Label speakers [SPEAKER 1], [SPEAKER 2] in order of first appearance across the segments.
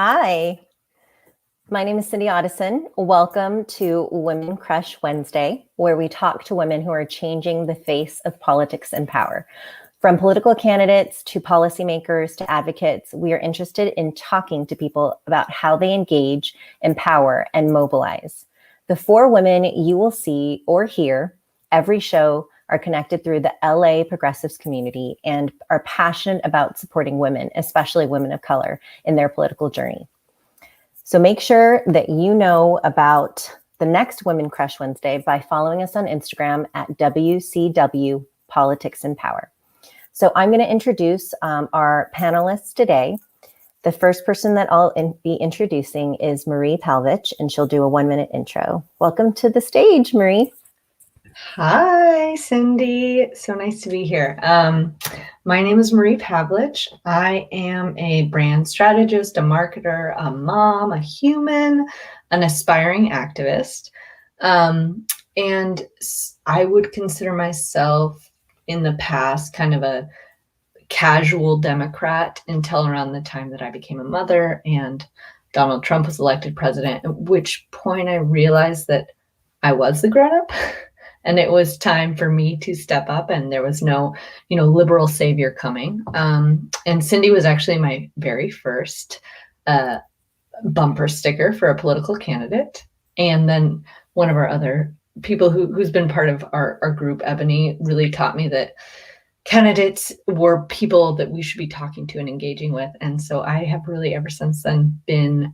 [SPEAKER 1] Hi, my name is Cyndi Otteson. Welcome to Women Crush Wednesday, where we talk to women who are changing the face of politics and power. From political candidates to policymakers to advocates, we are interested in talking to people about how they engage, empower, and mobilize. The four women you will see or hear every show are connected through the LA progressives community and are passionate about supporting women, especially women of color, in their political journey. So make sure that you know about the next Women Crush Wednesday by following us on Instagram at WCW Politics and Power. So I'm going to introduce our panelists today. The first person that I'll be introducing is Marie Pavlich, and she'll do a 1-minute intro. Welcome to the stage, Marie.
[SPEAKER 2] Hi, Cyndi. So nice to be here. My name is Marie Pavlich. I am a brand strategist, a marketer, a mom, a human, an aspiring activist. And I would consider myself in the past kind of a casual Democrat until around the time that I became a mother and Donald Trump was elected president, at which point I realized that I was the grown-up. And it was time for me to step up, and there was no, liberal savior coming. And Cyndi was actually my very first bumper sticker for a political candidate. And then one of our other people who's been part of our group, Ebony, really taught me that candidates were people that we should be talking to and engaging with. And so I have really ever since then been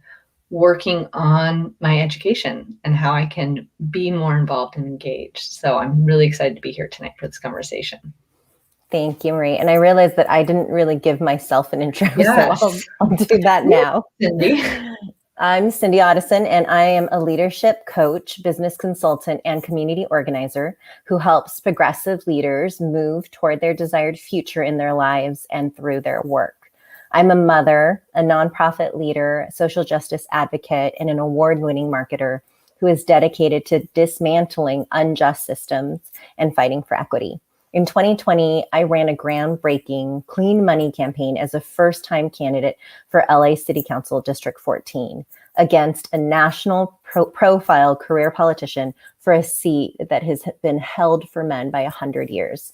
[SPEAKER 2] working on my education and how I can be more involved and engaged. So I'm really excited to be here tonight for this conversation.
[SPEAKER 1] Thank you, Marie. And I realized that I didn't really give myself an intro,
[SPEAKER 2] Yes.
[SPEAKER 1] So I'll do that now.
[SPEAKER 2] Cyndi.
[SPEAKER 1] I'm Cyndi Otteson, and I am a leadership coach, business consultant, and community organizer who helps progressive leaders move toward their desired future in their lives and through their work. I'm a mother, a nonprofit leader, social justice advocate, and an award-winning marketer who is dedicated to dismantling unjust systems and fighting for equity. In 2020, I ran a groundbreaking clean money campaign as a first-time candidate for LA City Council District 14 against a national profile career politician for a seat that has been held for men by 100 years.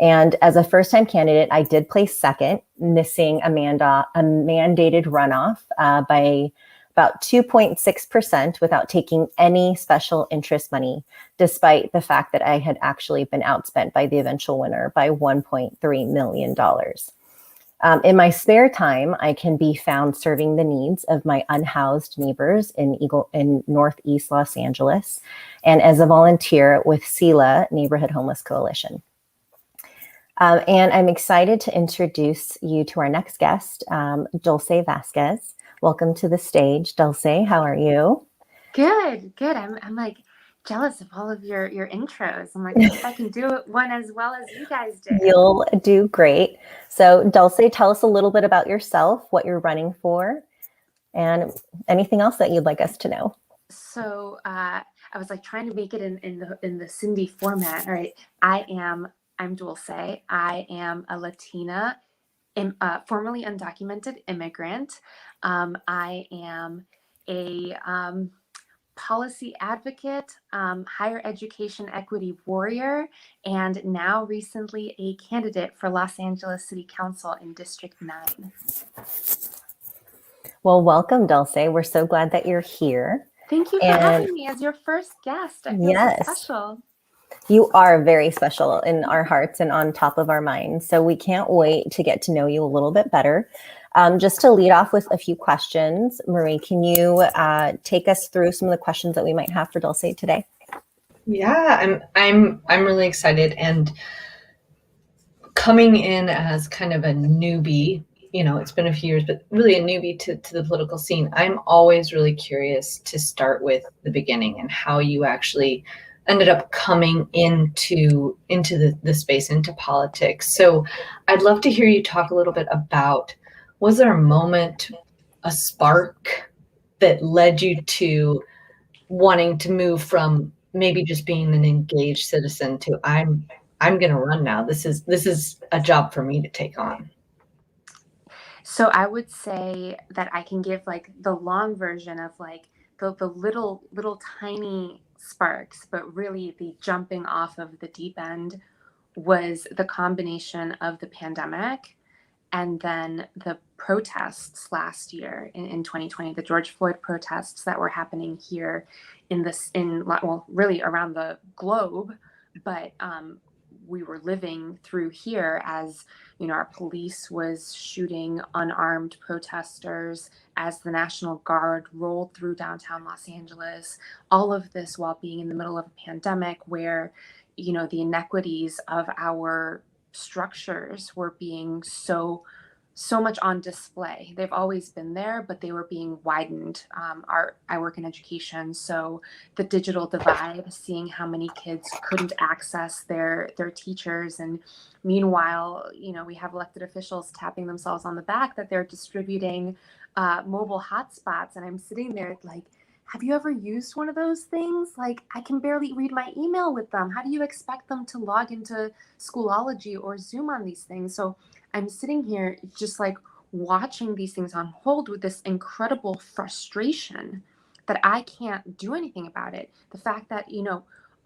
[SPEAKER 1] And as a first-time candidate, I did place second, missing a mandated runoff by about 2.6% without taking any special interest money, despite the fact that I had actually been outspent by the eventual winner by $1.3 million. In my spare time, I can be found serving the needs of my unhoused neighbors in Northeast Los Angeles, and as a volunteer with SELA Neighborhood Homeless Coalition. And I'm excited to introduce you to our next guest, Dulce Vasquez. Welcome to the stage, Dulce. How are you?
[SPEAKER 3] Good. I'm like jealous of all of your intros. I'm like, I hope I can do one as well as you guys did.
[SPEAKER 1] You'll do great. So Dulce, tell us a little bit about yourself, what you're running for, and anything else that you'd like us to know.
[SPEAKER 3] So I was like trying to make it in the Cyndi format. All right. I'm Dulce. I am a Latina, formerly undocumented immigrant. I am a policy advocate, higher education equity warrior, and now recently a candidate for Los Angeles City Council in District 9.
[SPEAKER 1] Well, welcome, Dulce. We're so glad that you're here.
[SPEAKER 3] Thank you for having me as your first guest. I feel so special.
[SPEAKER 1] You are very special in our hearts and on top of our minds. So we can't wait to get to know you a little bit better. Just to lead off with a few questions, Marie, can you take us through some of the questions that we might have for Dulce today?
[SPEAKER 2] Yeah, I'm really excited, and coming in as kind of a newbie. It's been a few years, but really a newbie to the political scene. I'm always really curious to start with the beginning and how you actually ended up coming into the space, into politics. So I'd love to hear you talk a little bit about, was there a moment, a spark that led you to wanting to move from maybe just being an engaged citizen to I'm going to run now. This is a job for me to take on.
[SPEAKER 3] So I would say that I can give like the long version of like the little tiny sparks, but really the jumping off of the deep end was the combination of the pandemic and then the protests last year in 2020, the George Floyd protests that were happening here well, really around the globe, but we were living through here as, our police was shooting unarmed protesters as the National Guard rolled through downtown Los Angeles, all of this while being in the middle of a pandemic where, the inequities of our structures were being so much on display. They've always been there, but they were being widened. I work in education, so the digital divide, seeing how many kids couldn't access their teachers, and meanwhile, we have elected officials tapping themselves on the back that they're distributing mobile hotspots, and I'm sitting there like, have you ever used one of those things? Like, I can barely read my email with them. How do you expect them to log into Schoology or Zoom on these things? So I'm sitting here just like watching these things unfold with this incredible frustration that I can't do anything about it. The fact that,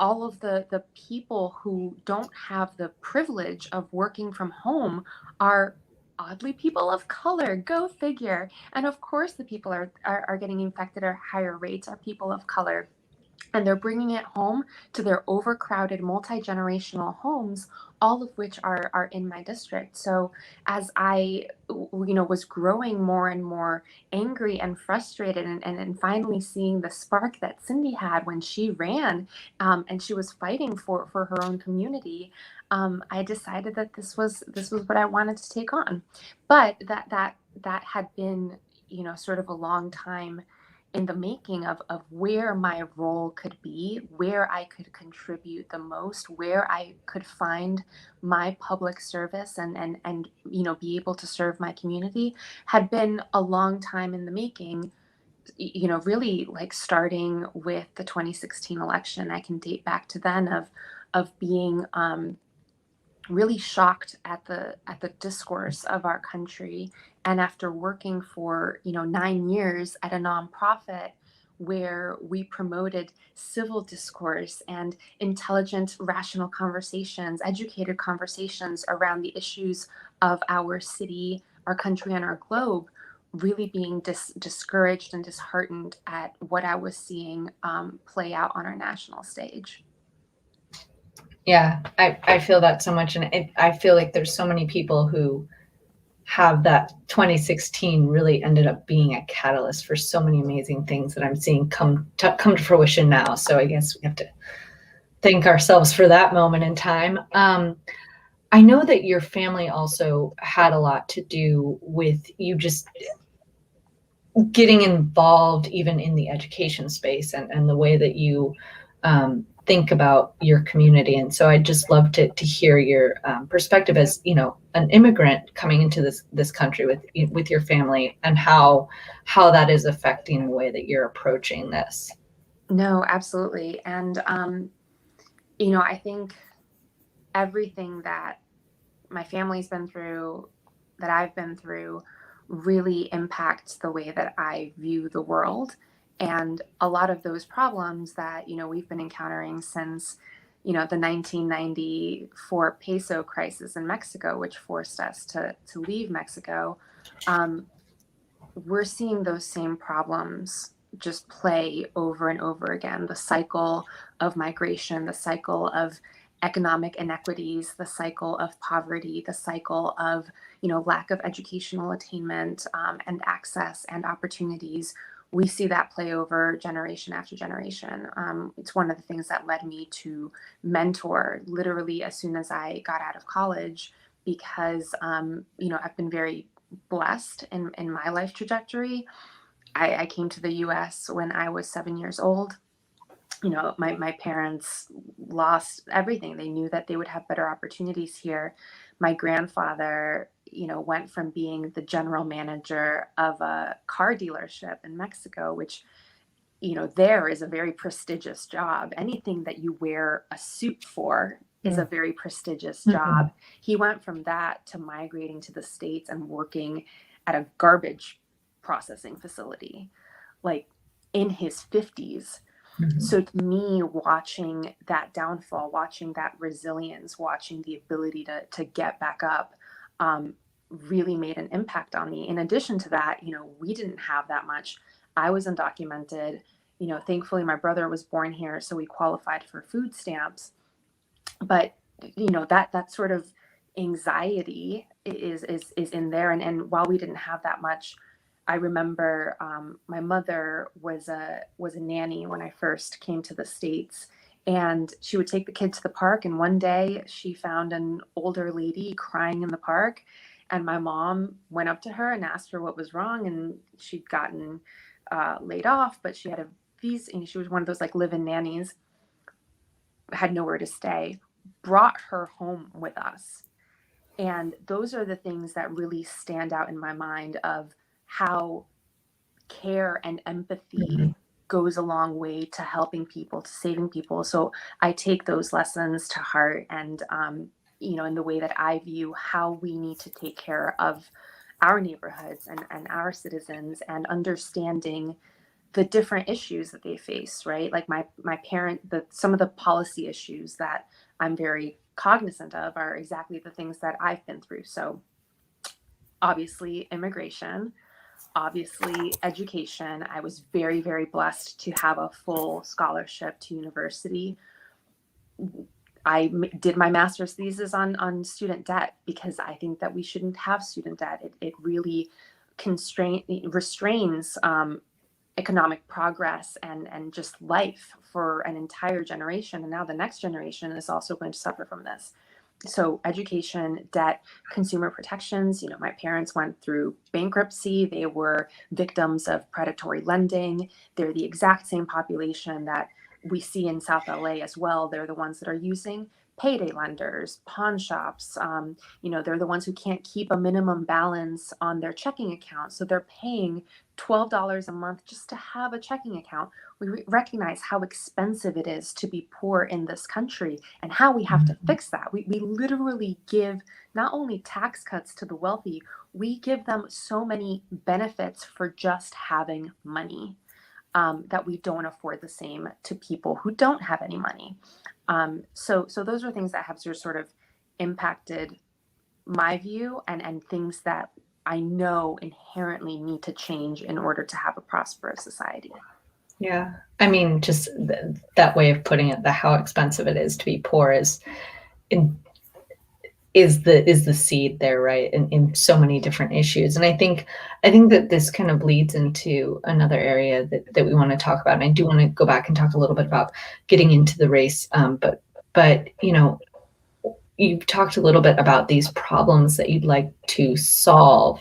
[SPEAKER 3] all of the people who don't have the privilege of working from home are oddly people of color. Go figure. And of course, the people are getting infected at higher rates are people of color. And they're bringing it home to their overcrowded multi-generational homes, all of which are in my district. So as I was growing more and more angry and frustrated, and finally seeing the spark that Cyndi had when she ran, and she was fighting for her own community, I decided that this was what I wanted to take on. But that had been, sort of a long time in the making of where my role could be, where I could contribute the most, where I could find my public service and be able to serve my community, had been a long time in the making. Really like starting with the 2016 election. I can date back to then of being really shocked at the discourse of our country, and after working for 9 years at a nonprofit where we promoted civil discourse and intelligent, rational conversations, educated conversations around the issues of our city, our country, and our globe, really being discouraged and disheartened at what I was seeing play out on our national stage.
[SPEAKER 2] Yeah, I feel that so much. And I feel like there's so many people who have that 2016 really ended up being a catalyst for so many amazing things that I'm seeing come to fruition now. So I guess we have to thank ourselves for that moment in time. I know that your family also had a lot to do with you just getting involved even in the education space and the way that you think about your community. And so I'd just love to hear your perspective as, an immigrant coming into this country with your family, and how that is affecting the way that you're approaching this.
[SPEAKER 3] No, absolutely. And, I think everything that my family's been through, that I've been through, really impacts the way that I view the world. And a lot of those problems that, we've been encountering since, the 1994 peso crisis in Mexico, which forced us to leave Mexico, we're seeing those same problems just play over and over again. The cycle of migration, the cycle of economic inequities, the cycle of poverty, the cycle of lack of educational attainment and access and opportunities. We see that play over generation after generation. It's one of the things that led me to mentor literally as soon as I got out of college, because I've been very blessed in my life trajectory. I came to the US when I was 7 years old. My parents lost everything. They knew that they would have better opportunities here. My grandfather, went from being the general manager of a car dealership in Mexico, which, there is a very prestigious job. Anything that you wear a suit for is a very prestigious job. He went from that to migrating to the States and working at a garbage processing facility, like in his 50s.
[SPEAKER 2] Mhm.
[SPEAKER 3] So to me, watching that downfall, watching that resilience, watching the ability to get back up, really made an impact on me. In addition to that, we didn't have that much. I was undocumented. Thankfully my brother was born here, so we qualified for food stamps. But that sort of anxiety is in there. And while we didn't have that much, I remember my mother was a nanny when I first came to the States, and she would take the kid to the park. And one day she found an older lady crying in the park, and my mom went up to her and asked her what was wrong. And she'd gotten laid off, but she had a visa, and she was one of those like live-in nannies, had nowhere to stay, brought her home with us. And those are the things that really stand out in my mind of how care and empathy goes a long way to helping people, to saving people. So I take those lessons to heart, and in the way that I view how we need to take care of our neighborhoods and our citizens, and understanding the different issues that they face, right? Like my parent, some of the policy issues that I'm very cognizant of are exactly the things that I've been through. So obviously immigration, obviously education. I was very, very blessed to have a full scholarship to university. I did my master's thesis on student debt, because I think that we shouldn't have student debt. It really restrains economic progress and just life for an entire generation. And now the next generation is also going to suffer from this. So education, debt, consumer protections. My parents went through bankruptcy. They were victims of predatory lending. They're the exact same population that we see in South LA as well. They're the ones that are using payday lenders, pawn shops. They're the ones who can't keep a minimum balance on their checking account. So they're paying $12 a month just to have a checking account. We recognize how expensive it is to be poor in this country, and how we have to fix that. We literally give not only tax cuts to the wealthy, we give them so many benefits for just having money, that we don't afford the same to people who don't have any money. So those are things that have sort of impacted my view, and things that I know inherently need to change in order to have a prosperous society.
[SPEAKER 2] Yeah. I mean, just that way of putting it, how expensive it is to be poor is the seed there, right? In so many different issues. And I think that this kind of leads into another area that we want to talk about. And I do want to go back and talk a little bit about getting into the race. But you've talked a little bit about these problems that you'd like to solve.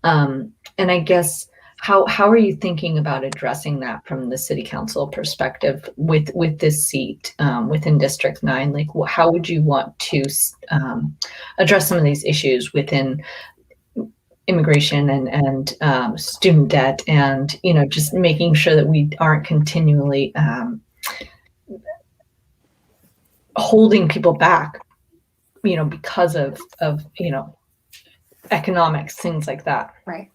[SPEAKER 2] And I guess, how are you thinking about addressing that from the city council perspective with this seat within District 9? Like, how would you want to address some of these issues within immigration and student debt, and just making sure that we aren't continually holding people back, because of economics, things like that.
[SPEAKER 3] Right.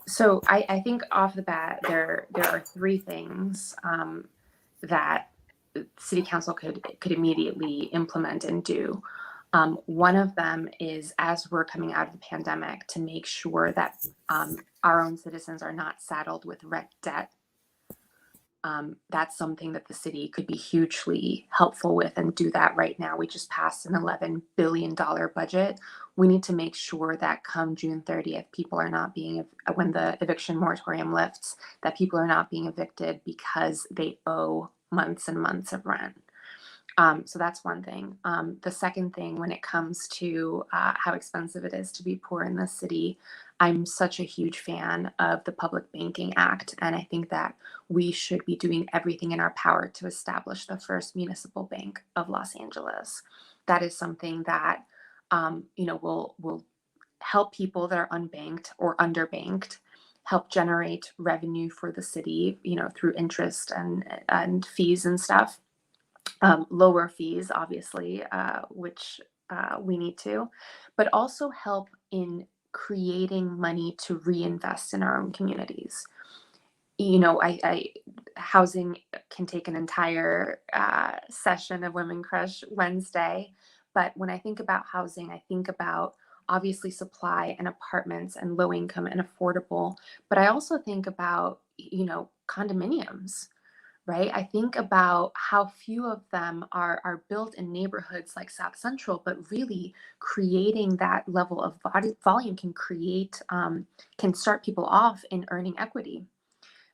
[SPEAKER 3] So I think off the bat, there are three things that city council could immediately implement and do. One of them is, as we're coming out of the pandemic, to make sure that our own citizens are not saddled with rent debt. That's something that the city could be hugely helpful with, and do that right now. We just passed an $11 billion budget. We need to make sure that come June 30th, people are not being, when the eviction moratorium lifts, that people are not being evicted because they owe months and months of rent. So that's one thing. The second thing, when it comes to how expensive it is to be poor in this city, I'm such a huge fan of the Public Banking Act, and I think that we should be doing everything in our power to establish the first municipal bank of Los Angeles. That is something that will help people that are unbanked or underbanked, help generate revenue for the city, through interest and fees and stuff. Lower fees, obviously, which we need to, but also help in creating money to reinvest in our own communities. You know, housing can take an entire session of Women Crush Wednesday. But when I think about housing, I think about obviously supply and apartments and low income and affordable. But I also think about, you know, condominiums, right? I think about how few of them are built in neighborhoods like South Central, but really creating that level of volume can create, can start people off in earning equity.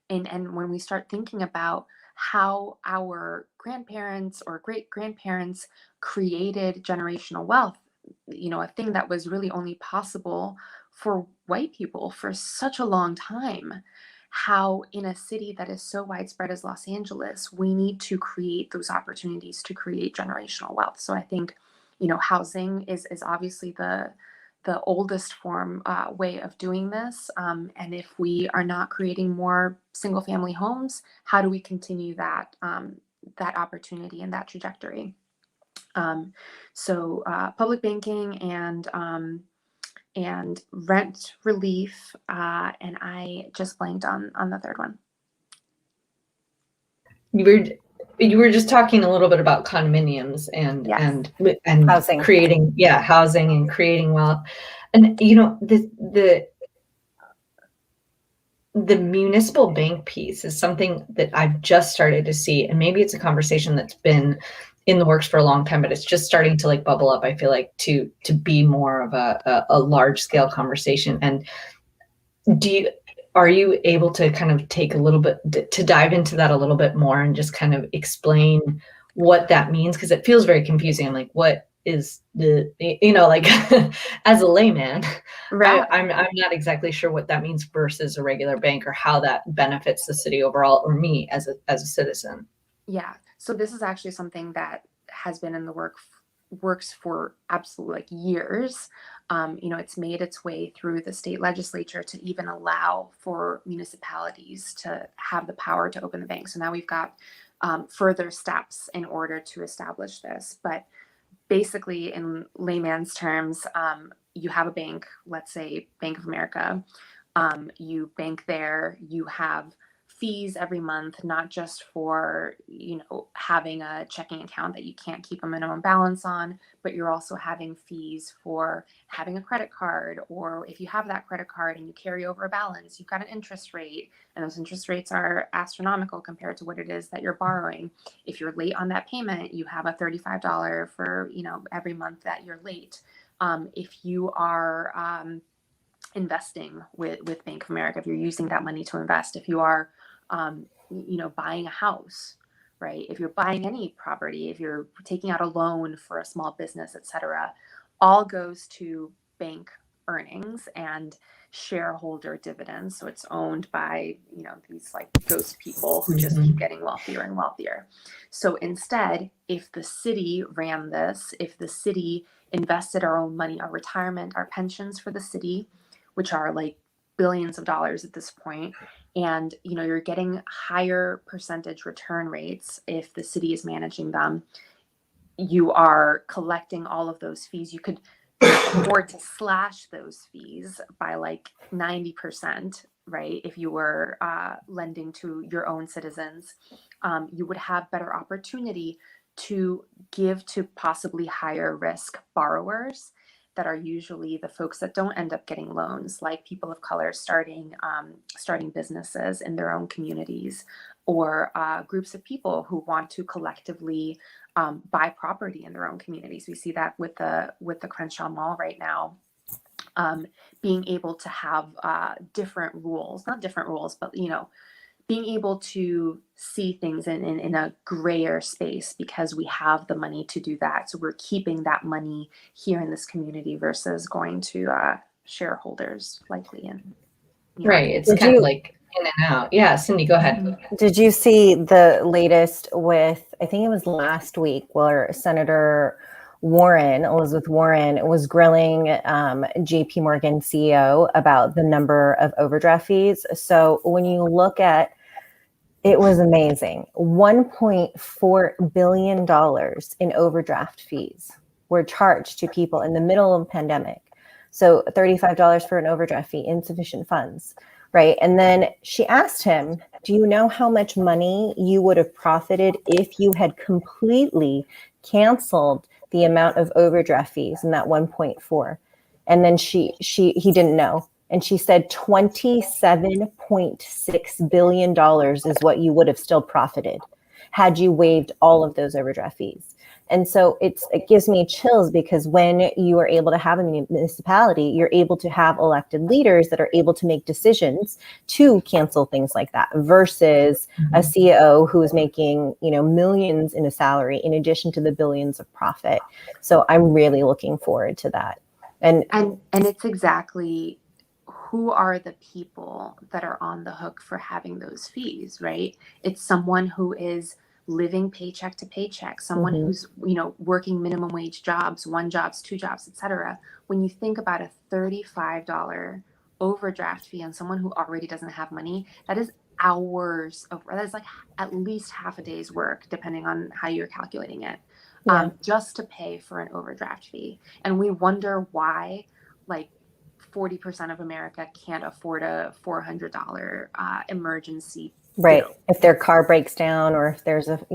[SPEAKER 3] And when we start thinking about how our grandparents or great grandparents created generational wealth, you know, a thing that was really only possible for white people for such a long time, how in a city that is so widespread as Los Angeles, we need to create those opportunities to create generational wealth. So I think, you know, housing is obviously the oldest form way of doing this. And if we are not creating more single family homes, how do we continue that that opportunity and that trajectory? So public banking and rent relief, and I just blanked on the third one.
[SPEAKER 2] You were just talking a little bit about condominiums and
[SPEAKER 3] Yes.
[SPEAKER 2] and
[SPEAKER 1] Housing.
[SPEAKER 2] creating housing and creating wealth. And you know, the municipal bank piece is something that I've just started to see, and maybe it's a conversation that's been in the works for a long time, but it's just starting to like bubble up, I feel like, to be more of a large scale conversation. And are you able to kind of take a little bit to dive into that a little bit more and just kind of explain what that means? Because it feels very confusing. I'm like, what is the, you know, like as a layman,
[SPEAKER 3] Right.
[SPEAKER 2] I'm not exactly sure what that means versus a regular bank, or how that benefits the city overall, or me as a citizen.
[SPEAKER 3] Yeah. So this is actually something that has been in the works for absolutely like years. You know, it's made its way through the state legislature to even allow for municipalities to have the power to open the bank. So now we've got further steps in order to establish this. But basically, in layman's terms, you have a bank, let's say Bank of America. You bank there, you have fees every month, not just for, you know, having a checking account that you can't keep a minimum balance on, but you're also having fees for having a credit card, or if you have that credit card and you carry over a balance, you've got an interest rate, and those interest rates are astronomical compared to what it is that you're borrowing. If you're late on that payment, you have a $35 for, you know, every month that you're late. If you are investing with Bank of America, if you're using that money to invest, if you are, you know, buying a house, right? If you're buying any property, if you're taking out a loan for a small business, et cetera, all goes to bank earnings and shareholder dividends. So it's owned by, you know, these like ghost people who just keep getting wealthier and wealthier. So instead, if the city ran this, if the city invested our own money, our retirement, our pensions for the city, which are like billions of dollars at this point, and you know, you're getting higher percentage return rates if the city is managing them, you are collecting all of those fees. You could afford to slash those fees by like 90%, right? If you were lending to your own citizens, you would have better opportunity to give to possibly higher risk borrowers that are usually the folks that don't end up getting loans, like people of color starting businesses in their own communities, or groups of people who want to collectively buy property in their own communities. We see that with the Crenshaw Mall right now, being able to have different rules, not different rules, but you know, being able to see things in a grayer space because we have the money to do that. So we're keeping that money here in this community versus going to shareholders likely in New York.
[SPEAKER 2] Right. It's kind of like in and out. Yeah, Cyndi, go ahead.
[SPEAKER 1] Did you see the latest with, I think it was last week, where Senator Elizabeth Warren, was grilling JP Morgan CEO about the number of overdraft fees? So when you look at, it was amazing. $1.4 billion in overdraft fees were charged to people in the middle of a pandemic. So $35 for an overdraft fee, insufficient funds, right? And then she asked him, do you know how much money you would have profited if you had completely canceled the amount of overdraft fees in that 1.4? And then he didn't know. And she said $27.6 billion is what you would have still profited had you waived all of those overdraft fees. And so it gives me chills, because when you are able to have a municipality, you're able to have elected leaders that are able to make decisions to cancel things like that, versus a CEO who is making, millions in a salary in addition to the billions of profit. So I'm really looking forward to that. And
[SPEAKER 3] it's exactly, who are the people that are on the hook for having those fees, right? It's someone who is living paycheck to paycheck, someone who's, working minimum wage jobs, 1 jobs, 2 jobs, etc. When you think about a $35 overdraft fee on someone who already doesn't have money, that is hours of, that is like at least half a day's work, depending on how you're calculating it, just to pay for an overdraft fee. And we wonder why, like, 40% of America can't afford a $400 emergency.
[SPEAKER 1] Right. If their car breaks down, or if there's an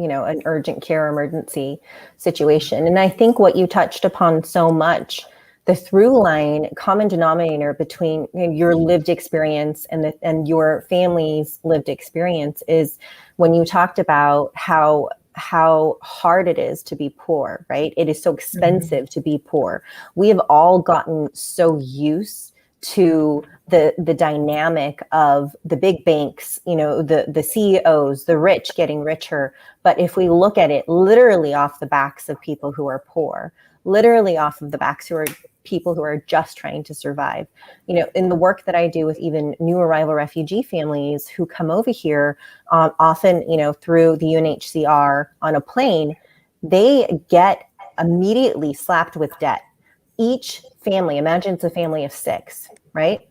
[SPEAKER 1] urgent care emergency situation. And I think what you touched upon so much, the through line, common denominator between your lived experience and your family's lived experience, is when you talked about how hard it is to be poor, right? It is so expensive to be poor. We have all gotten so used to the dynamic of the big banks, the CEOs, the rich getting richer. But if we look at it literally off the backs of people who are poor, literally off of the backs who are people who are just trying to survive, in the work that I do with even new arrival refugee families who come over here, often, through the UNHCR on a plane, they get immediately slapped with debt. Each family, imagine it's a family of 6, right?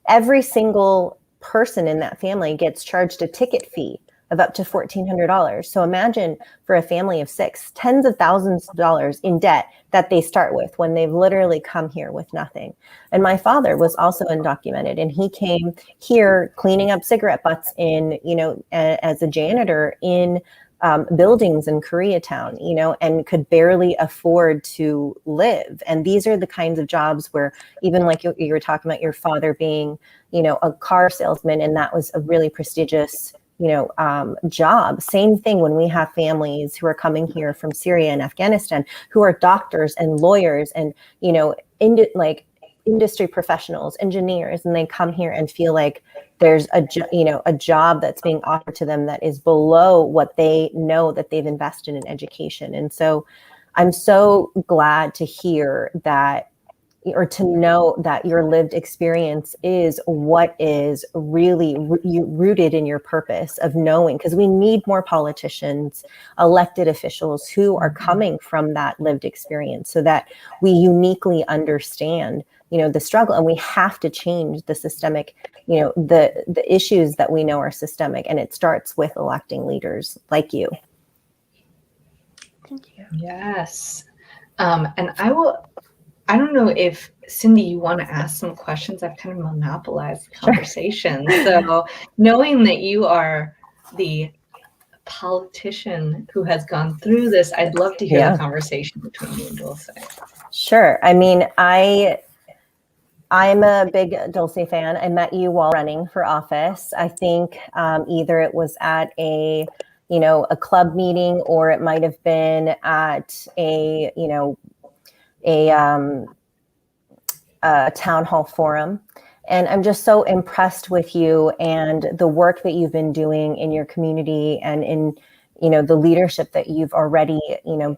[SPEAKER 1] Every single person in that family gets charged a ticket fee of up to $1,400. So imagine, for a family of 6, tens of thousands of dollars in debt that they start with when they've literally come here with nothing. And my father was also undocumented, and he came here cleaning up cigarette butts as a janitor in buildings in Koreatown, and could barely afford to live. And these are the kinds of jobs where, even like you were talking about your father being, a car salesman, and that was a really prestigious, job. Same thing when we have families who are coming here from Syria and Afghanistan, who are doctors and lawyers and, industry professionals, engineers, and they come here and feel like there's a job that's being offered to them that is below what they know that they've invested in education. And so I'm so glad to hear that, or to know that your lived experience is what is really rooted in your purpose of knowing, because we need more politicians, elected officials who are coming from that lived experience, so that we uniquely understand, the struggle. And we have to change the systemic, the issues that we know are systemic. And it starts with electing leaders like you.
[SPEAKER 3] Thank you.
[SPEAKER 2] Yes. And I don't know if, Cyndi, you want to ask some questions. I've kind of monopolized the conversation. So knowing that you are the politician who has gone through this, I'd love to hear the conversation between you and Dulce.
[SPEAKER 1] Sure. I mean, I'm a big Dulce fan. I met you while running for office. I think either it was at a club meeting, or it might have been at a town hall forum. And I'm just so impressed with you and the work that you've been doing in your community, and in, the leadership that you've already,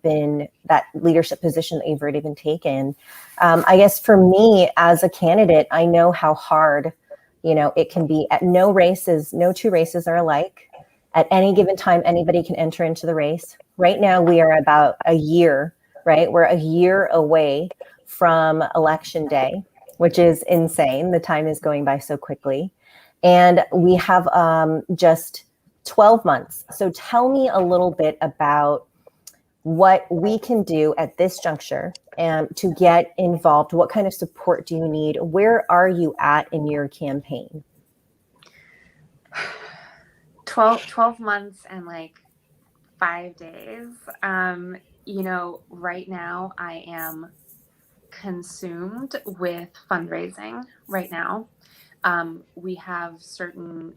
[SPEAKER 1] been, that leadership position that you've already been taken. I guess for me as a candidate, I know how hard, it can be. No two races are alike. At any given time, anybody can enter into the race. Right now, we are about a year, right? We're a year away from election day, which is insane. The time is going by so quickly. And we have just 12 months. So tell me a little bit about what we can do at this juncture to get involved. What kind of support do you need? Where are you at in your campaign?
[SPEAKER 3] 12 months and like 5 days. Right now I am consumed with fundraising right now. We have certain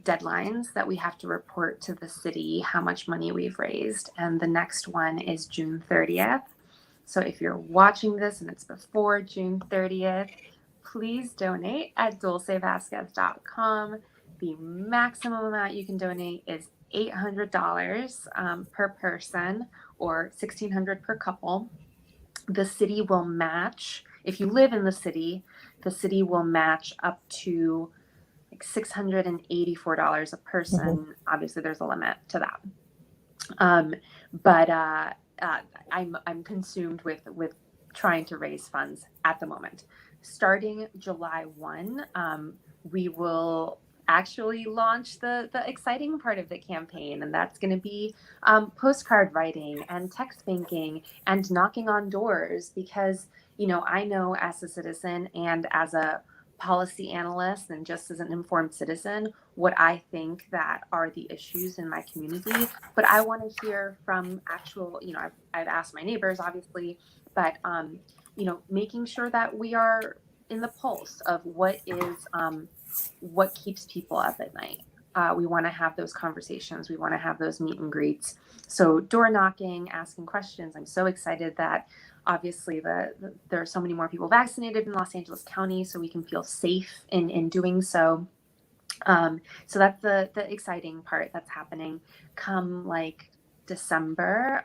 [SPEAKER 3] deadlines that we have to report to the city how much money we've raised. And the next one is June 30th. So if you're watching this and it's before June 30th, please donate at dulcevasquez.com. The maximum amount you can donate is $800 per person or $1,600 per couple. The city will match, if you live in the city will match up to like $684 a person.
[SPEAKER 1] Mm-hmm.
[SPEAKER 3] Obviously, there's a limit to that. But I'm consumed with trying to raise funds at the moment. Starting July 1, we will actually launch the exciting part of the campaign, and that's going to be postcard writing and text banking and knocking on doors, because I know as a citizen and as a policy analyst and just as an informed citizen what I think that are the issues in my community, but I want to hear from actual, I've asked my neighbors obviously, but making sure that we are in the pulse of what keeps people up at night. We want to have those conversations. We want to have those meet and greets. So door knocking, asking questions. I'm so excited that obviously there are so many more people vaccinated in Los Angeles County, so we can feel safe in doing so. So that's the exciting part that's happening. Come like December,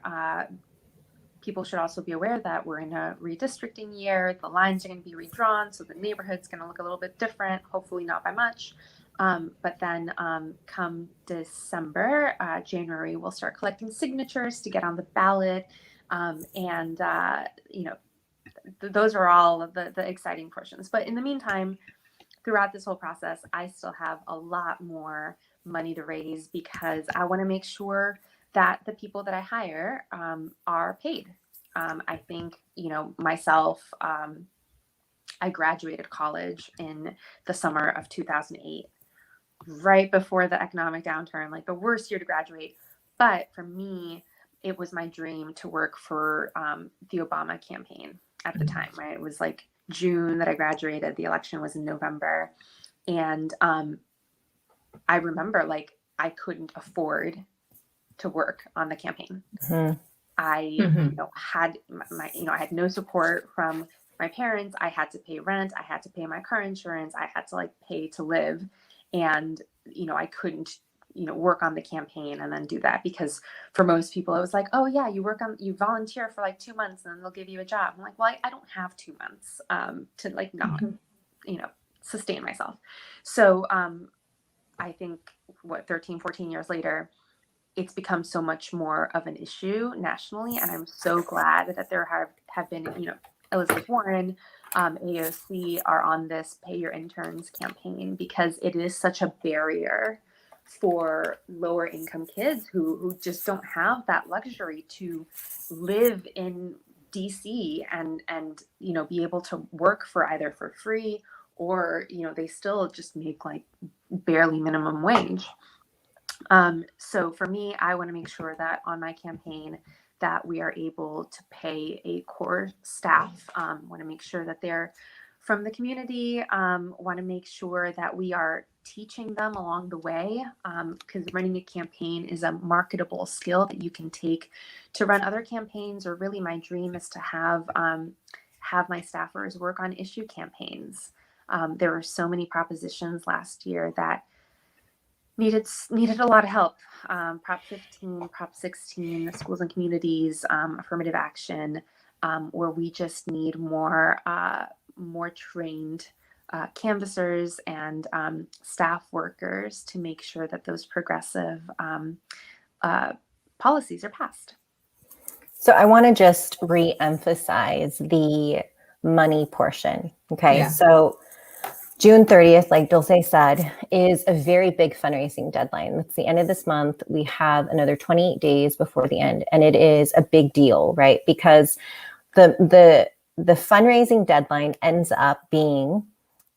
[SPEAKER 3] people should also be aware that we're in a redistricting year. The lines are going to be redrawn, so the neighborhood's going to look a little bit different, hopefully not by much. But then come December, January, we'll start collecting signatures to get on the ballot. Those are all of the exciting portions. But in the meantime, throughout this whole process, I still have a lot more money to raise because I want to make sure that the people that I hire are paid. I think, myself, I graduated college in the summer of 2008, right before the economic downturn, like the worst year to graduate. But for me, it was my dream to work for the Obama campaign at the time, right? It was like June that I graduated. The election was in November. And I remember like I couldn't afford to work on the campaign.
[SPEAKER 1] Mm-hmm.
[SPEAKER 3] I had I had no support from my parents. I had to pay rent. I had to pay my car insurance. I had to like pay to live. And, I couldn't, work on the campaign and then do that, because for most people it was like, oh yeah, you volunteer for like 2 months and then they'll give you a job. I'm like, well, I don't have 2 months to like not, sustain myself. So I think 13, 14 years later, it's become so much more of an issue nationally. And I'm so glad that there have been, Elizabeth Warren, AOC are on this Pay Your Interns campaign, because it is such a barrier for lower income kids who just don't have that luxury to live in DC and be able to work for either for free or, they still just make like barely minimum wage. So for me, I want to make sure that on my campaign that we are able to pay a core staff, want to make sure that they're from the community, want to make sure that we are teaching them along the way, because running a campaign is a marketable skill that you can take to run other campaigns, or really my dream is to have my staffers work on issue campaigns. There were so many propositions last year that needed a lot of help. Prop 15, Prop 16, schools and communities, affirmative action, where we just need more trained canvassers and staff workers to make sure that those progressive policies are passed.
[SPEAKER 1] So I want to just re-emphasize the money portion. Okay. Yeah. So June 30th, like Dulce said, is a very big fundraising deadline. It's the end of this month. We have another 28 days before the end, and it is a big deal, right? Because the fundraising deadline ends up being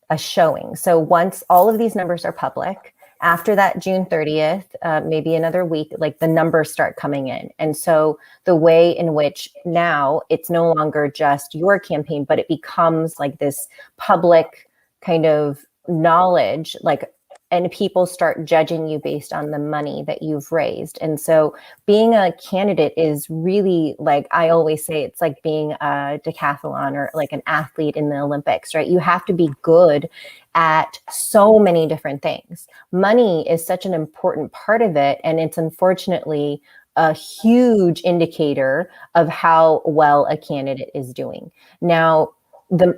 [SPEAKER 1] a showing. So once all of these numbers are public, after that June 30th, maybe another week, like the numbers start coming in. And so the way in which now it's no longer just your campaign, but it becomes like this public kind of knowledge, like, and people start judging you based on the money that you've raised. And so being a candidate is really, like I always say, it's like being a decathlon or like an athlete in the Olympics, right? You have to be good at so many different things. Money is such an important part of it. And it's unfortunately a huge indicator of how well a candidate is doing. Now,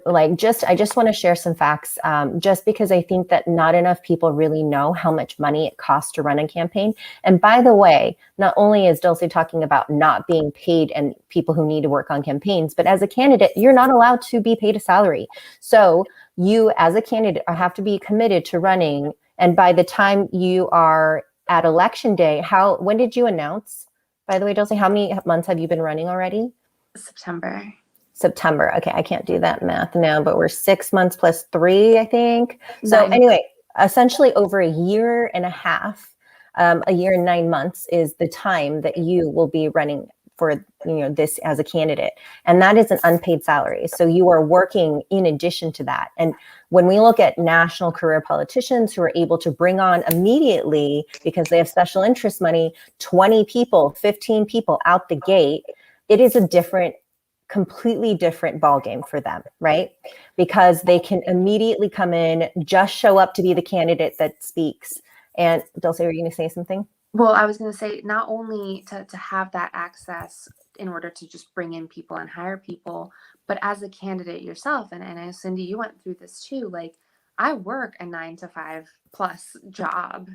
[SPEAKER 1] I just want to share some facts, just because I think that not enough people really know how much money it costs to run a campaign. And by the way, not only is Dulce talking about not being paid and people who need to work on campaigns, but as a candidate, you're not allowed to be paid a salary. So you as a candidate have to be committed to running. And by the time you are at election day, when did you announce? By the way, Dulce, how many months have you been running already? September. Okay, I can't do that math now, but we're 6 months plus 3, I think. So
[SPEAKER 3] 9.
[SPEAKER 1] anyway, essentially over a year and a half, a year and 9 months is the time that you will be running for this as a candidate. And that is an unpaid salary. So you are working in addition to that. And when we look at national career politicians who are able to bring on immediately, because they have special interest money, 20 people, 15 people out the gate, it is a completely different ballgame for them, right? Because they can immediately come in, just show up to be the candidate that speaks. And Dulce, were you going to say something?
[SPEAKER 3] Well, I was going to say, not only to have that access in order to just bring in people and hire people, but as a candidate yourself, and I know, Cyndi, you went through this too, like, I work a 9 to 5 plus job.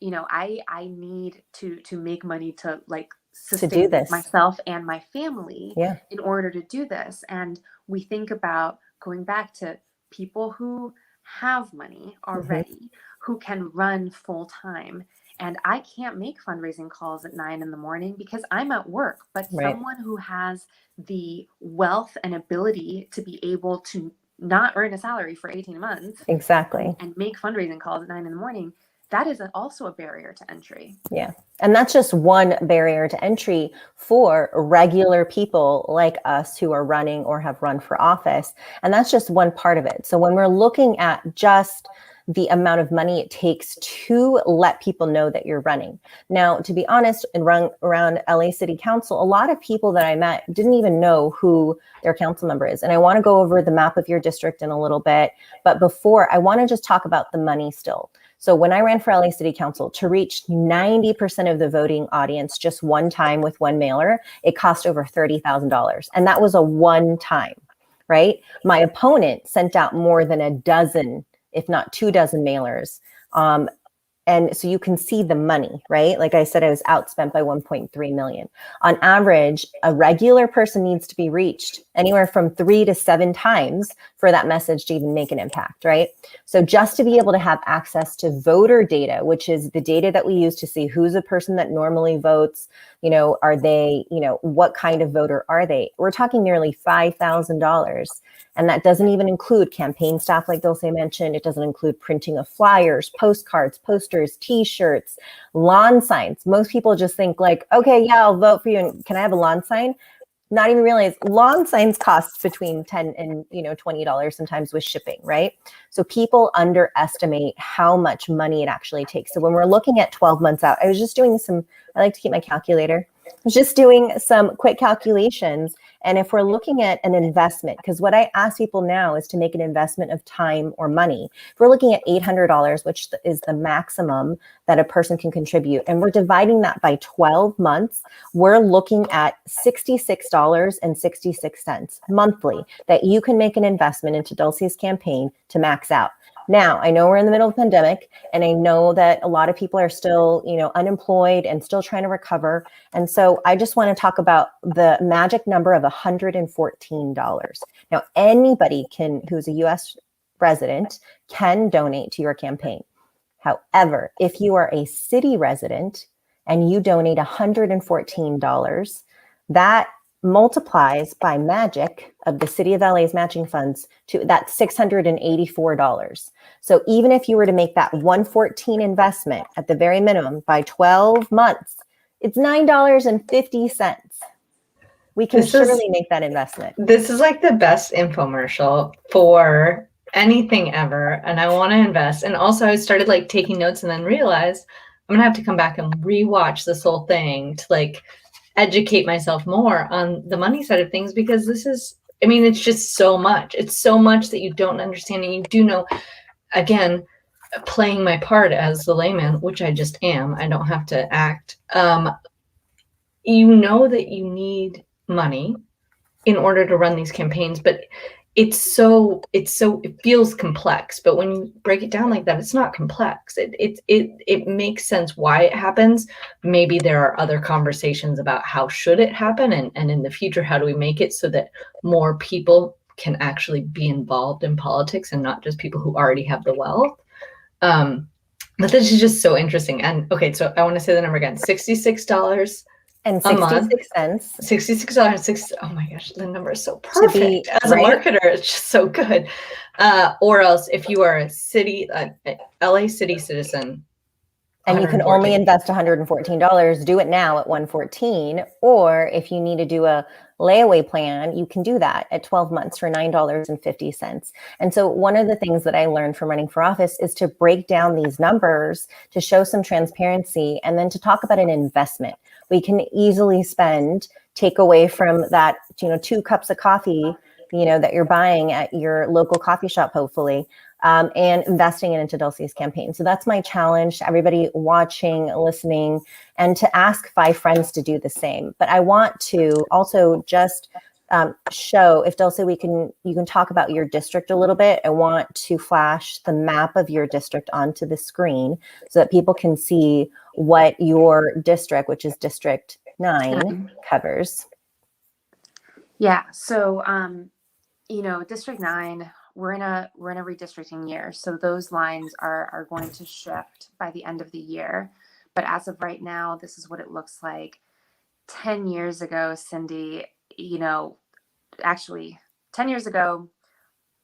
[SPEAKER 3] I need to make money to like sustain myself and my family in order to do this. And we think about going back to people who have money already, who can run full time. And I can't make fundraising calls at 9 a.m. because I'm at work, but someone who has the wealth and ability to be able to not earn a salary for 18 months and make fundraising calls at 9 a.m, that is also a barrier to entry.
[SPEAKER 1] Yeah. And that's just one barrier to entry for regular people like us who are running or have run for office. And that's just one part of it. So when we're looking at just the amount of money it takes to let people know that you're running. Now, to be honest, around LA City Council, a lot of people that I met didn't even know who their council member is. And I want to go over the map of your district in a little bit. But before, I want to just talk about the money still. So when I ran for LA City Council, to reach 90% of the voting audience just one time with one mailer, it cost over $30,000. And that was a one time, right? My opponent sent out more than a dozen, if not 24 mailers. And so you can see the money, right? Like I said, I was outspent by 1.3 million. On average, a regular person needs to be reached anywhere from 3 to 7 times for that message to even make an impact, right? So just to be able to have access to voter data, which is the data that we use to see who's a person that normally votes, are they, what kind of voter are they? We're talking nearly $5,000. And that doesn't even include campaign staff, like Dulce mentioned. It doesn't include printing of flyers, postcards, posters, T-shirts, lawn signs. Most people just think like, okay, yeah, I'll vote for you. And can I have a lawn sign? Not even realize lawn signs cost between $10 and $20 sometimes with shipping, right? So people underestimate how much money it actually takes. So when we're looking at 12 months out, I was just doing I like to keep my calculator. I was just doing some quick calculations. And if we're looking at an investment, because what I ask people now is to make an investment of time or money. If we're looking at $800, which is the maximum that a person can contribute, and we're dividing that by 12 months, we're looking at $66.66 monthly that you can make an investment into Dulce's campaign to max out. Now, I know we're in the middle of the pandemic, and I know that a lot of people are still, unemployed and still trying to recover. And so I just want to talk about the magic number of $114. Now, anybody who's a U.S. resident can donate to your campaign. However, if you are a city resident and you donate $114, that multiplies by magic of the City of LA's matching funds to that $684. So even if you were to make that 114 investment at the very minimum by 12 months, it's $9.50. We can surely make that investment.
[SPEAKER 2] This is like the best infomercial for anything ever. And I want to invest. And also I started like taking notes and then realized I'm gonna have to come back and rewatch this whole thing to like educate myself more on the money side of things, because this is, I mean, it's just so much. It's so much that you don't understand. And you do know, again, playing my part as the layman, which I just am, I don't have to act. You know that you need money in order to run these campaigns, but it feels complex. But when you break it down like that, it's not complex. It makes sense why it happens. Maybe there are other conversations about how should it happen, and in the future, how do we make it so that more people can actually be involved in politics and not just people who already have the wealth. But this is just so interesting. And okay, so I want to say the number again: $66
[SPEAKER 1] and 66 cents.
[SPEAKER 2] $66. Oh my gosh, the number is so perfect. As a marketer, it's just so good. Or else, if you are a LA city citizen,
[SPEAKER 1] and you can only invest $114, do it now at 114. Or if you need to do a layaway plan, you can do that at 12 months for $9.50. And so one of the things that I learned from running for office is to break down these numbers, to show some transparency, and then to talk about an investment. We can easily take away from that, 2 cups of coffee, that you're buying at your local coffee shop, hopefully, and investing it into Dulce's campaign. So that's my challenge to everybody watching, listening, and to ask 5 friends to do the same. But I want to also just show, if Dulce, you can talk about your district a little bit. I want to flash the map of your district onto the screen so that people can see what your district, which is District 9, covers.
[SPEAKER 3] Yeah. So, District 9, we're in a redistricting year. So those lines are going to shift by the end of the year. But as of right now, this is what it looks like. 10 years ago, Cyndi, actually 10 years ago,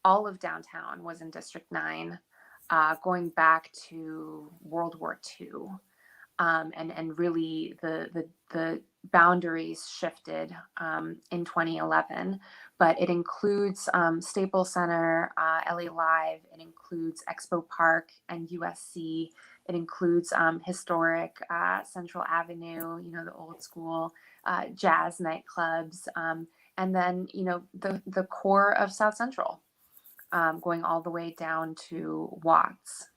[SPEAKER 3] all of downtown was in District 9, going back to World War II. And really the boundaries shifted in 2011, but it includes Staples Center, LA Live, it includes Expo Park and USC, it includes historic Central Avenue, the old school jazz nightclubs, and then the core of South Central, going all the way down to Watts.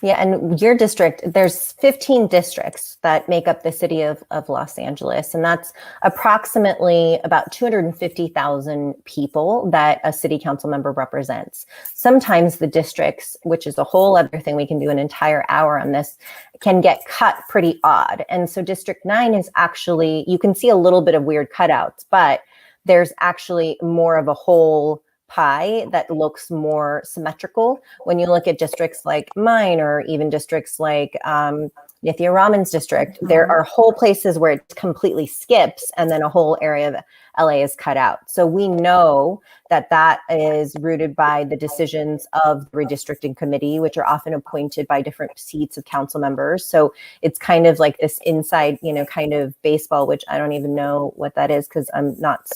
[SPEAKER 1] Yeah, and your district, there's 15 districts that make up the city of Los Angeles, and that's approximately about 250,000 people that a city council member represents. Sometimes the districts, which is a whole other thing, we can do an entire hour on this, can get cut pretty odd. And so District 9 is actually, you can see a little bit of weird cutouts, but there's actually more of a whole pie that looks more symmetrical. When you look at districts like mine, or even districts like Nithya Raman's district, there are whole places where it completely skips, and then a whole area of LA is cut out. So we know that is rooted by the decisions of the redistricting committee, which are often appointed by different seats of council members. So it's kind of like this inside, kind of baseball, which I don't even know what that is because I'm not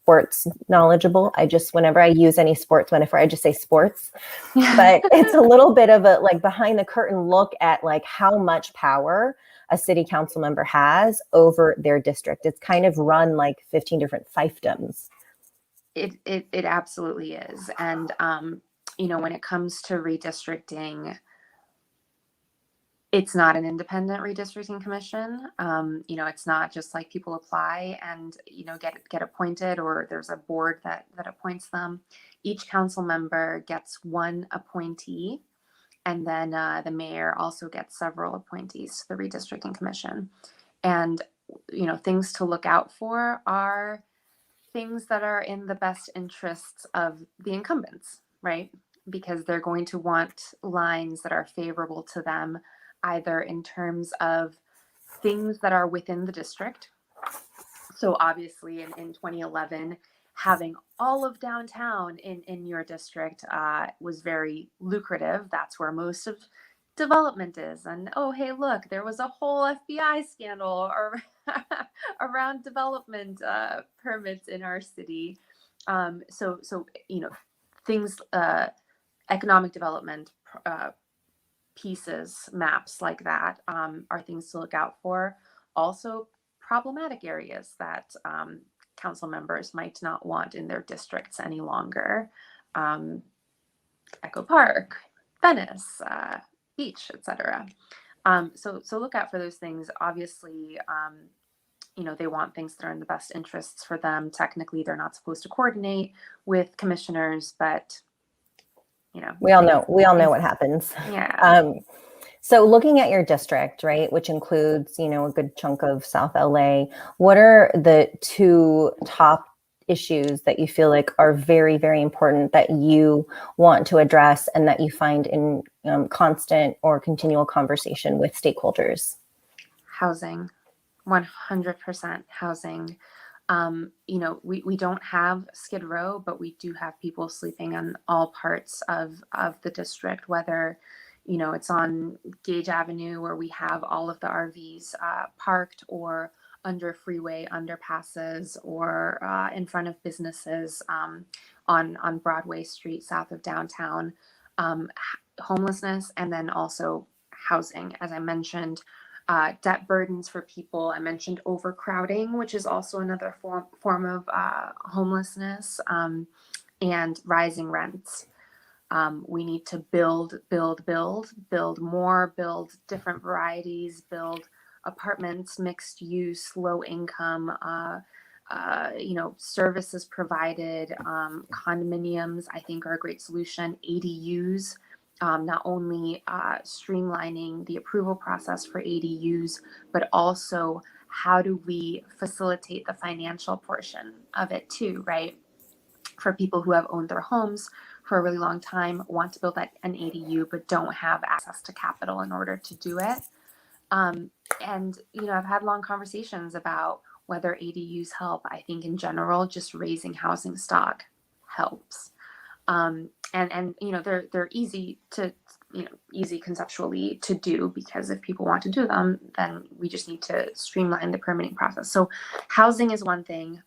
[SPEAKER 1] sports knowledgeable. Whenever I use any sports metaphor, I just say sports. But it's a little bit of a like behind the curtain look at like how much power a city council member has over their district. It's kind of run like 15 different fiefdoms.
[SPEAKER 3] It absolutely is. And when it comes to redistricting, it's not an independent redistricting commission. It's not just like people apply and, get appointed, or there's a board that appoints them. Each council member gets one appointee, and then the mayor also gets several appointees to the redistricting commission. And, things to look out for are things that are in the best interests of the incumbents. right? Because they're going to want lines that are favorable to them, either in terms of things that are within the district. So obviously in 2011, having all of downtown in your district was very lucrative. That's where most of development is. And oh, hey, look, there was a whole FBI scandal around development permits in our city. So things, economic development pieces, maps like that are things to look out for. Also, problematic areas that council members might not want in their districts any longer. Echo Park, Venice, Beach, etc. So look out for those things. Obviously, they want things that are in the best interests for them. Technically, they're not supposed to coordinate with commissioners, but
[SPEAKER 1] we all know what happens.
[SPEAKER 3] Yeah.
[SPEAKER 1] So looking at your district, right, which includes, a good chunk of South LA, what are the two top issues that you feel like are very, very important that you want to address and that you find in constant or continual conversation with stakeholders?
[SPEAKER 3] Housing, 100% housing. We don't have Skid Row, but we do have people sleeping on all parts of the district, whether it's on Gage Avenue where we have all of the RVs parked, or under freeway underpasses, or in front of businesses on Broadway Street south of downtown. Homelessness, and then also housing, as I mentioned. Debt burdens for people. I mentioned overcrowding, which is also another form of homelessness, and rising rents. We need to build more, build different varieties, build apartments, mixed use, low income, services provided. Condominiums, I think, are a great solution. ADUs, not only streamlining the approval process for ADUs, but also how do we facilitate the financial portion of it too, right? For people who have owned their homes for a really long time, want to build an ADU, but don't have access to capital in order to do it. And I've had long conversations about whether ADUs help. I think in general, just raising housing stock helps. And they're easy to, easy conceptually to do, because if people want to do them, then we just need to streamline the permitting process. So housing is one thing.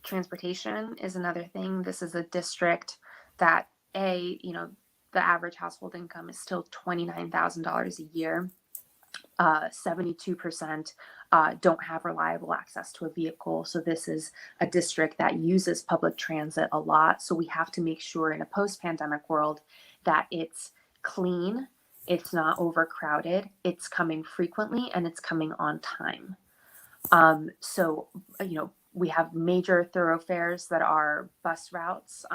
[SPEAKER 3] Transportation is another thing. This is a district that the average household income is still $29,000 a year. 72% don't have reliable access to a vehicle. So this is a district that uses public transit a lot. So we have to make sure in a post-pandemic world that it's clean, it's not overcrowded, it's coming frequently, and it's coming on time. We have major thoroughfares that are bus routes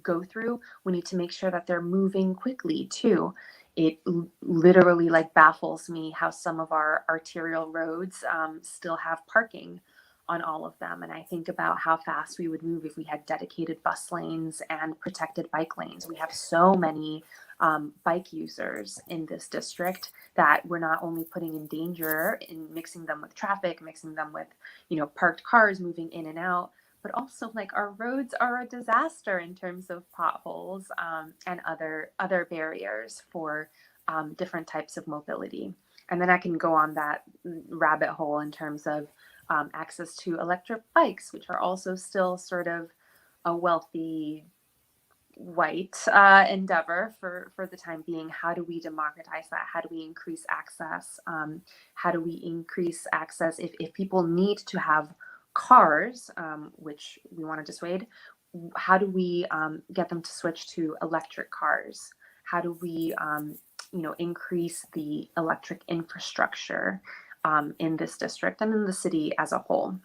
[SPEAKER 3] go through. We need to make sure that they're moving quickly too. It literally baffles me how some of our arterial roads still have parking on all of them. And I think about how fast we would move if we had dedicated bus lanes and protected bike lanes. We have so many bike users in this district that we're not only putting in danger in mixing them with traffic, mixing them with, parked cars moving in and out, but also our roads are a disaster in terms of potholes and other barriers for different types of mobility. And then I can go on that rabbit hole in terms of access to electric bikes, which are also still sort of a wealthy white endeavor for the time being. How do we democratize that? How do we increase access? How do we increase access if people need to have cars, which we want to dissuade? How do we get them to switch to electric cars? How do we increase the electric infrastructure in this district and in the city as a whole?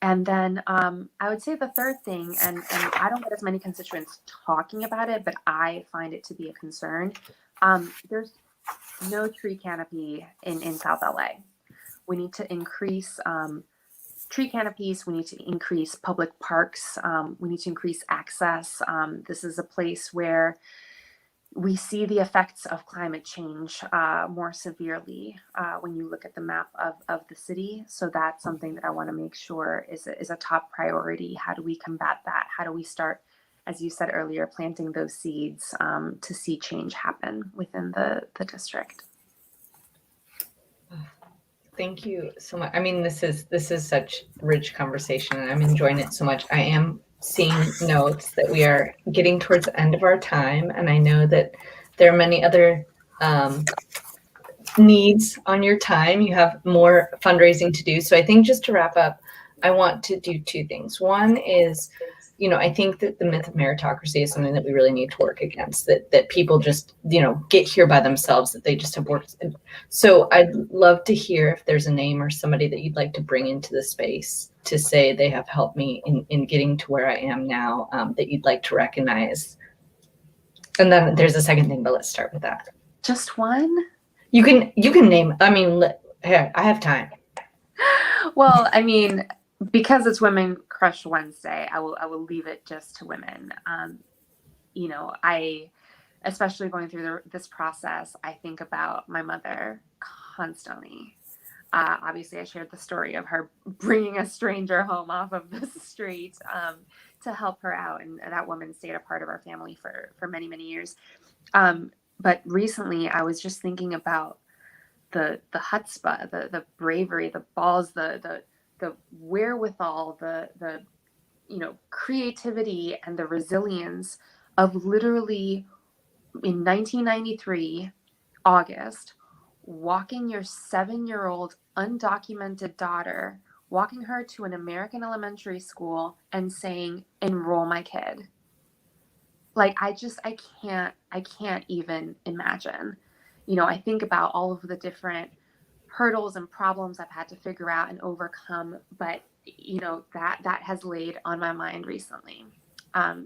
[SPEAKER 3] And then I would say the third thing, and I don't get as many constituents talking about it, but I find it to be a concern. There's no tree canopy in South LA. We need to increase tree canopies. We need to increase public parks. We need to increase access. This is a place where we see the effects of climate change more severely when you look at the map of the city. So that's something that I want to make sure is a top priority. How do we combat that? How do we start, as you said earlier, planting those seeds to see change happen within the district?
[SPEAKER 2] Thank you so much. I mean, this is such rich conversation, and I'm enjoying it so much. I am seeing notes that we are getting towards the end of our time, and I know that there are many other needs on your time. You have more fundraising to do. So I think just to wrap up, I want to do two things. One is, I think that the myth of meritocracy is something that we really need to work against, that people just, get here by themselves, that they just have worked. So I'd love to hear if there's a name or somebody that you'd like to bring into the space to say they have helped me in getting to where I am now, that you'd like to recognize. And then there's a second thing, but let's start with that.
[SPEAKER 3] Just one?
[SPEAKER 2] You can name, here, I have time.
[SPEAKER 3] Well, I mean, because it's Women Crush Wednesday, I will leave it just to women. I, especially going through this process, I think about my mother constantly. Obviously, I shared the story of her bringing a stranger home off of the street to help her out, and that woman stayed a part of our family for many, many years. But recently, I was just thinking about the chutzpah, the bravery, the balls, the wherewithal, the creativity and the resilience of literally in 1993 August walking your 7-year-old undocumented daughter, walking her to an American elementary school and saying, enroll my kid. Like, I can't even imagine. I think about all of the different hurdles and problems I've had to figure out and overcome, but that has laid on my mind recently.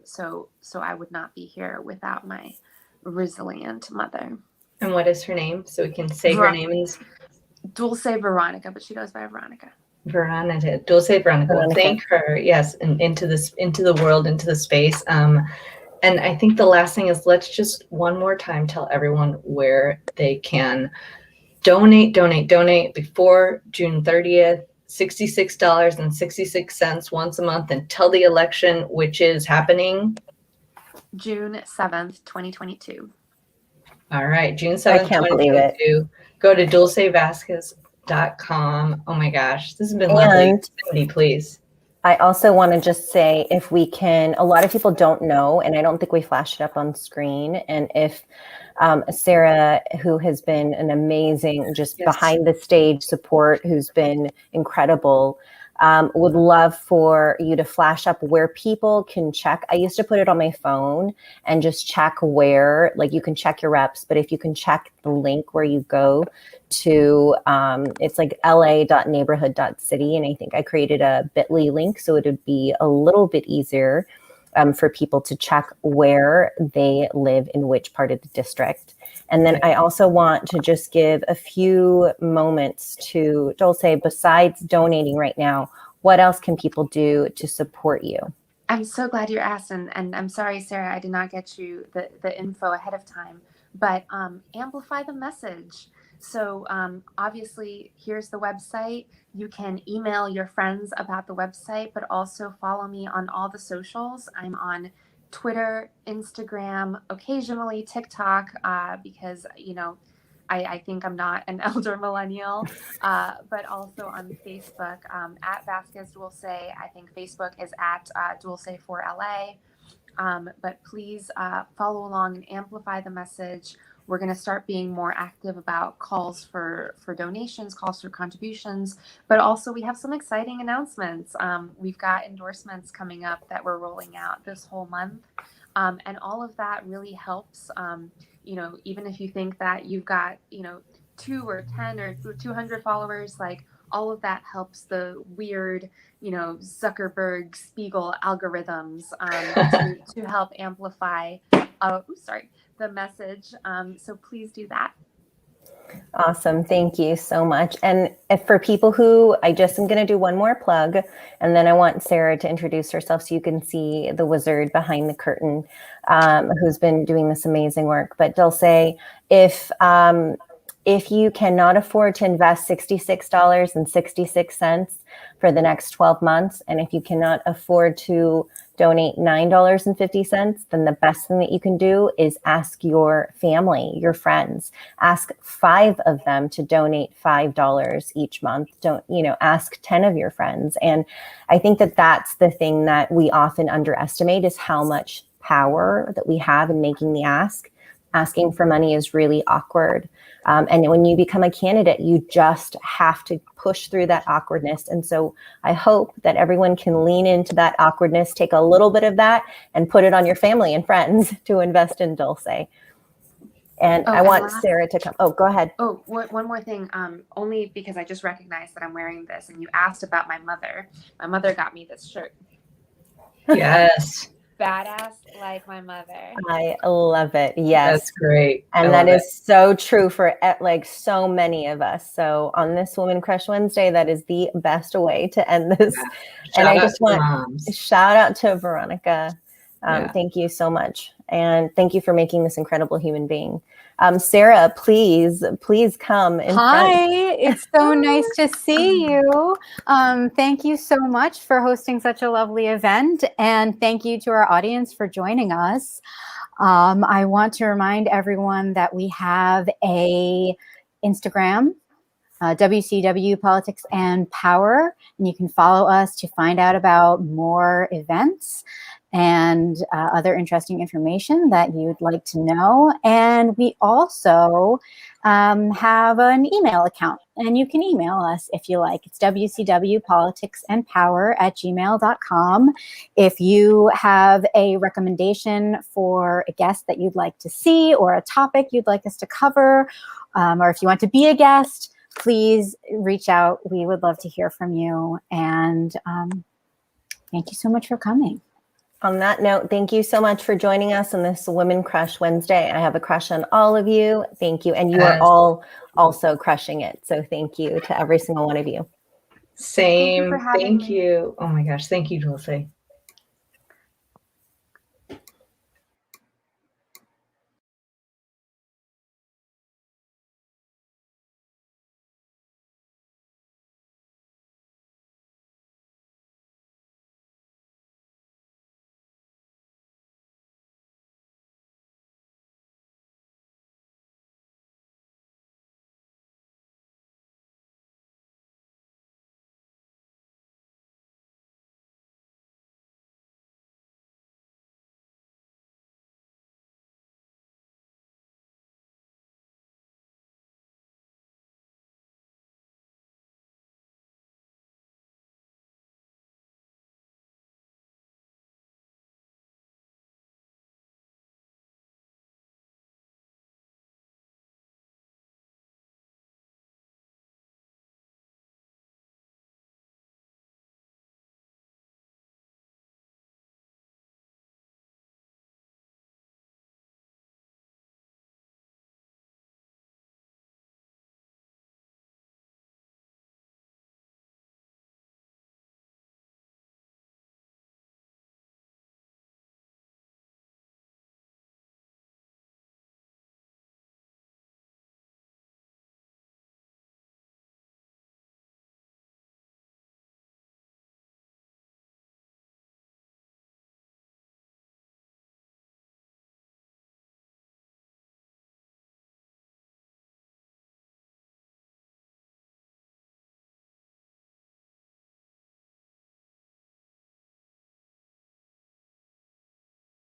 [SPEAKER 3] So I would not be here without my resilient mother.
[SPEAKER 2] And what is her name? So we can say her name is
[SPEAKER 3] Dulce Veronica, but she goes by Veronica.
[SPEAKER 2] Veronica, Dulce Veronica. Well, thank her, yes, and into the world, into the space. And I think the last thing is, let's just one more time tell everyone where they can donate before June 30th, $66.66 once a month until the election, which is happening
[SPEAKER 3] June 7th, 2022.
[SPEAKER 2] All right, June 7th,
[SPEAKER 1] I can't believe it.
[SPEAKER 2] Go to dulcevasquez.com. Oh my gosh, this has been lovely. Cyndi, please.
[SPEAKER 1] I also want to just say, if we can, a lot of people don't know, and I don't think we flashed it up on screen. And if Sarah, who has been an amazing, just behind the stage support, who's been incredible, would love for you to flash up where people can check. I used to put it on my phone and just check where, like, you can check your reps, but if you can check the link where you go to, it's like la.neighborhood.city. And I think I created a bit.ly link, so it would be a little bit easier for people to check where they live in which part of the district. And then I also want to just give a few moments to Dulce. Besides donating right now, what else can people do to support you?
[SPEAKER 3] I'm so glad you asked, and I'm sorry, Sarah, I did not get you the info ahead of time, but amplify the message. So obviously, here's the website. You can email your friends about the website, but also follow me on all the socials. I'm on Twitter, Instagram, occasionally TikTok, because, I think I'm not an elder millennial, but also on Facebook at Vasquez Dulce. I think Facebook is at Dulce4LA. But please follow along and amplify the message. We're going to start being more active about calls for donations, calls for contributions, but also we have some exciting announcements. We've got endorsements coming up that we're rolling out this whole month. And all of that really helps, even if you think that you've got, 2 or 10 or 200 followers, like, all of that helps the weird, Zuckerberg Spiegel algorithms to help amplify the message. So please do that.
[SPEAKER 1] Awesome. Thank you so much. And if for people who, I just am going to do one more plug, and then I want Sarah to introduce herself so you can see the wizard behind the curtain, who's been doing this amazing work. But Dulce, if you cannot afford to invest $66.66 for the next 12 months, and if you cannot afford to donate $9.50, then the best thing that you can do is ask your family, your friends, ask 5 of them to donate $5 each month. Ask 10 of your friends. And I think that that's the thing that we often underestimate, is how much power that we have in making the ask. Asking for money is really awkward. And when you become a candidate, you just have to push through that awkwardness. And so I hope that everyone can lean into that awkwardness, take a little bit of that and put it on your family and friends to invest in Dulce. And I want Sarah to come. Oh, go ahead.
[SPEAKER 3] Oh, one more thing. Only because I just recognized that I'm wearing this, and you asked about my mother. My mother got me this shirt.
[SPEAKER 2] Yes.
[SPEAKER 3] Badass like my mother.
[SPEAKER 1] I love it. Yes.
[SPEAKER 2] That's great.
[SPEAKER 1] And that is so true for like so many of us. So on this Woman Crush Wednesday, that is the best way to end this.
[SPEAKER 2] Yeah.
[SPEAKER 1] And I just want shout out to Veronica. Thank you so much. And thank you for making this incredible human being. Sarah, please come in
[SPEAKER 4] Hi,
[SPEAKER 1] front.
[SPEAKER 4] it's so nice to see you. Thank you so much for hosting such a lovely event. And thank you to our audience for joining us. I want to remind everyone that we have a Instagram, WCW Politics and Power, and you can follow us to find out about more events and other interesting information that you'd like to know. And we also have an email account, and you can email us if you like. It's wcwpoliticsandpower@gmail.com. If you have a recommendation for a guest that you'd like to see, or a topic you'd like us to cover, or if you want to be a guest, please reach out. We would love to hear from you. And thank you so much for coming.
[SPEAKER 1] On that note, thank you so much for joining us on this Women Crush Wednesday. I have a crush on all of you. Thank you. And you are all also crushing it. So thank you to every single one of you.
[SPEAKER 2] Same.
[SPEAKER 3] Thank you for having me.
[SPEAKER 2] Thank you. Oh my gosh. Thank you, Dulce.